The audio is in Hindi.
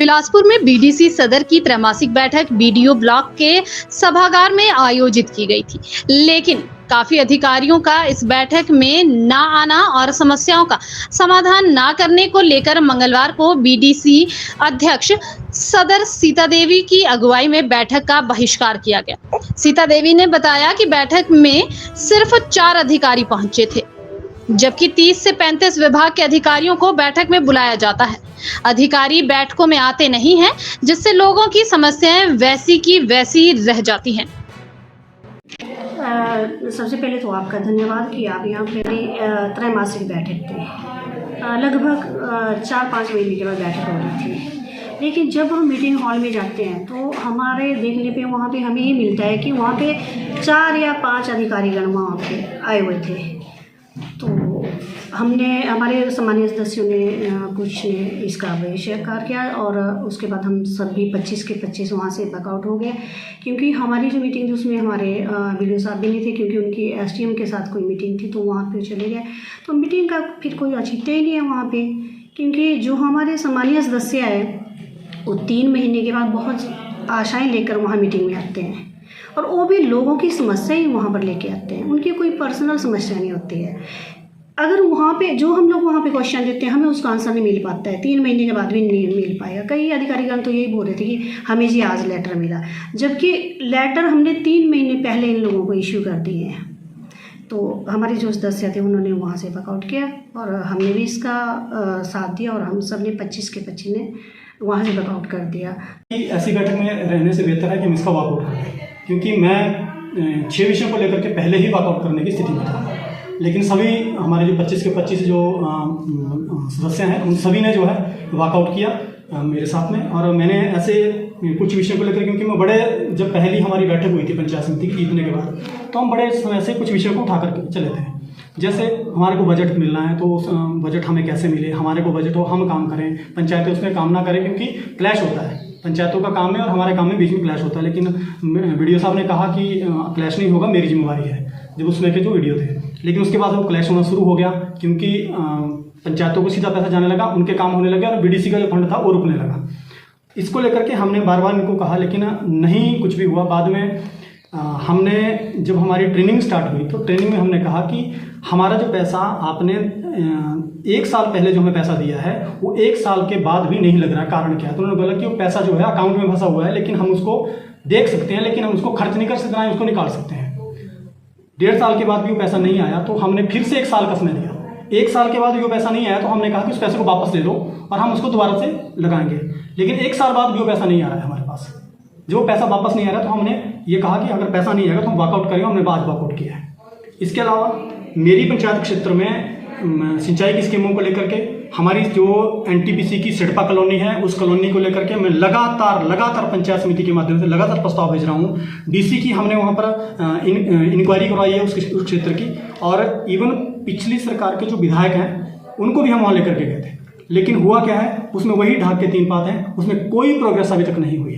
बिलासपुर में बीडीसी सदर की त्रैमासिक बैठक बीडीओ ब्लॉक के सभागार में आयोजित की गई थी, लेकिन काफी अधिकारियों का इस बैठक में ना आना और समस्याओं का समाधान ना करने को लेकर मंगलवार को बीडीसी अध्यक्ष सदर सीता देवी की अगुवाई में बैठक का बहिष्कार किया गया। सीता देवी ने बताया कि बैठक में सिर्फ 4 अधिकारी पहुंचे थे, जबकि 30 से 35 विभाग के अधिकारियों को बैठक में बुलाया जाता है। अधिकारी बैठकों में आते नहीं हैं, जिससे लोगों की समस्याएं वैसी की वैसी रह जाती हैं। सबसे पहले तो आपका धन्यवाद कि आप यहाँ मेरी त्रैमासिक बैठक थी। लगभग 4-5 महीने के बाद बैठक हो रही थी, लेकिन जब हम मीटिंग हॉल में जाते हैं तो हमारे देखने पे वहाँ पे हमें ये मिलता है कि वहाँ पे 4 या 5 अधिकारीगण वहाँ पे आए हुए थे। तो हमारे सामान्य सदस्यों ने कुछ इसका बहिष्कार किया और उसके बाद हम सभी 25 के 25 वहाँ से बैकआउट हो गए, क्योंकि हमारी जो मीटिंग थी उसमें हमारे वीडियो साहब भी नहीं थे, क्योंकि उनकी एसडीएम के साथ कोई मीटिंग थी तो वहाँ पे चले गए। तो मीटिंग का फिर कोई औचित्य ही नहीं है वहाँ पे, क्योंकि जो हमारे सामान्य सदस्य है वो 3 महीने के बाद बहुत आशाएँ लेकर वहाँ मीटिंग में आते हैं, और वो भी लोगों की समस्या ही वहाँ पर लेके आते हैं, उनकी कोई पर्सनल समस्या नहीं होती है। अगर वहाँ पे जो हम लोग वहाँ पे क्वेश्चन देते हैं हमें उसका आंसर नहीं मिल पाता है, 3 महीने के बाद भी नहीं मिल पाएगा। कई अधिकारीगण तो यही बोल रहे थे कि हमें जी आज लेटर मिला, जबकि लेटर हमने 3 महीने पहले इन लोगों को इश्यू कर दिए हैं। तो हमारे जो सदस्य थे उन्होंने वहाँ से वर्कआउट किया और हमने भी इसका साथ दिया, और हम सब ने 25 के 25 ने वहाँ से वर्कआउट कर दिया। ऐसी बैठक में रहने से बेहतर है कि हम इसका वर्कआउट करें, क्योंकि मैं 6 विषयों को लेकर के पहले ही वर्कआउट करने की स्थिति में था, लेकिन सभी हमारे जो 25 के 25 जो सदस्य हैं उन सभी ने जो है वर्कआउट किया मेरे साथ में। और मैंने ऐसे कुछ विषयों को लेकर, क्योंकि मैं जब पहली हमारी बैठक हुई थी पंचायत समिति की जीतने के बाद, तो हम बड़े समय से कुछ विषयों को उठा कर चले थे। जैसे हमारे को बजट मिलना है तो उस बजट हमें कैसे मिले, हमारे को बजट हो हम काम करें, पंचायतें उसमें काम ना करें, क्योंकि क्लैश होता है पंचायतों का काम में और हमारे काम में बीच में क्लैश होता है। लेकिन वीडियो साहब ने कहा कि क्लैश नहीं होगा, मेरी जिम्मेवारी है, जब उसमें के जो वीडियो थे। लेकिन उसके बाद वो क्लैश होना शुरू हो गया, क्योंकि पंचायतों को सीधा पैसा जाने लगा, उनके काम होने लगे और बीडीसी का जो फंड था वो रुकने लगा। इसको लेकर के हमने बार बार इनको कहा, लेकिन नहीं कुछ भी हुआ। बाद में हमने जब हमारी ट्रेनिंग स्टार्ट हुई तो ट्रेनिंग में हमने कहा कि हमारा जो पैसा आपने 1 साल पहले जो हमें पैसा दिया है वो 1 साल के बाद भी नहीं लग रहा। कारण क्या है? तो उन्होंने बोला कि वो पैसा जो है अकाउंट में फंसा हुआ है, लेकिन हम उसको देख सकते हैं, लेकिन हम उसको खर्च नहीं कर सकते, ना उसको निकाल सकते हैं। 1.5 साल के बाद भी वो पैसा नहीं आया, तो हमने फिर से 1 साल का समय दिया। 1 साल के बाद भी वो पैसा नहीं आया तो हमने कहा कि उस पैसे को वापस ले दो और हम उसको दोबारा से लगाएंगे। लेकिन 1 साल बाद भी वो पैसा नहीं आ रहा है हमारे पास। जो पैसा वापस नहीं आ रहा तो हमने ये कहा कि अगर पैसा नहीं आएगा तो हम वर्कआउट करेंगे। हमने बाद वर्कआउट किया है। इसके अलावा मेरी पंचायत क्षेत्र में सिंचाई की स्कीमों को लेकर के हमारी जो एनटीपीसी की सिडपा कॉलोनी है उस कॉलोनी को लेकर के मैं लगातार पंचायत समिति के माध्यम से लगातार प्रस्ताव भेज रहा हूँ। डीसी की हमने वहाँ पर इंक्वायरी करवाई है उस क्षेत्र की, और इवन पिछली सरकार के जो विधायक हैं उनको भी हम वहाँ लेकर के गए थे। लेकिन हुआ क्या है, उसमें वही ढाक के 3 बात हैं, उसमें कोई प्रोग्रेस अभी तक नहीं हुई।